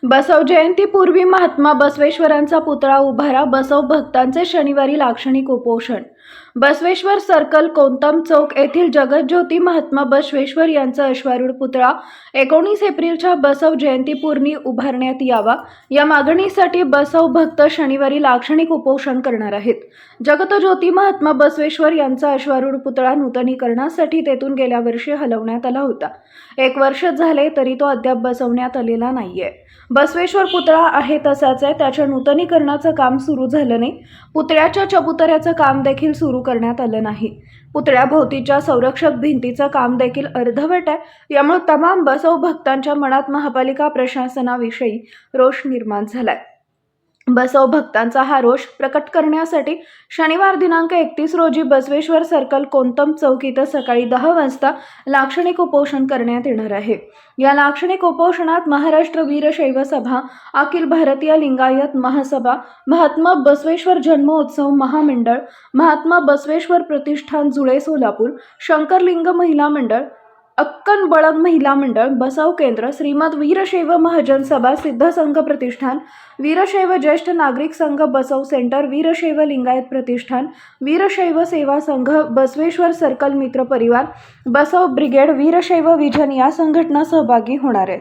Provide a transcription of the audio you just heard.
बसव जयंतीपूर्वी महात्मा बसवेश्वरांचा पुतळा उभारा, बसव भक्तांचे शनिवारी लाक्षणिक उपोषण। बसवेश्वर सर्कल, कोंतम चौक येथील जगज्योती महात्मा बसवेश्वर यांचा अश्वारूढ पुतळा 19 एप्रिलच्या बसव जयंतीपूर्वी उभारण्यात यावा, या मागणीसाठी बसव भक्त शनिवारी लाक्षणिक उपोषण करणार आहेत। जगज्योती महात्मा बसवेश्वर यांचा अश्वारूढ पुतळा नूतनीकरणासाठी तेथून गेल्या वर्षी हलवण्यात आला होता। 1 वर्ष झाले तरी तो अद्याप बसवण्यात आलेला नाहीये। बसवेश्वर पुतळा आहे तसाच आहे, त्याच्या नूतनीकरणाचं काम सुरू झालं नाही। पुतळ्याच्या चबुतऱ्याचं काम देखील सुरू करण्यात आलं नाही। पुतळ्याभोवतीच्या संरक्षक भिंतीचं काम देखील अर्धवट आहे। यामुळे तमाम बसव भक्तांच्या मनात महापालिका प्रशासनाविषयी रोष निर्माण झालाय। बसव भक्तांचा हा रोष प्रकट करण्यासाठी शनिवार दिनांक 31 रोजी बसवेश्वर सर्कल, कोंतम चौक इथं सकाळी 10 वाजता लाक्षणिक उपोषण करण्यात येणार आहे। या लाक्षणिक उपोषणात महाराष्ट्र वीरशैव सभा, अखिल भारतीय लिंगायत महासभा, महात्मा बसवेश्वर जन्मोत्सव महामंडळ, महात्मा बसवेश्वर प्रतिष्ठान जुळे सोलापूर, शंकरलिंग महिला मंडळ, अक्कन बळग महिला मंडळ, बसव केंद्र, श्रीमद वीरशैव महाजन सभा, सिद्ध संघ प्रतिष्ठान, वीरशैव ज्येष्ठ नागरिक संघ, बसव सेंटर, वीरशैव लिंगायत प्रतिष्ठान, वीरशैव सेवा संघ, बसवेश्वर सर्कल मित्र परिवार, बसव ब्रिगेड, वीरशैव विजन या संघटना सहभागी होणार आहेत।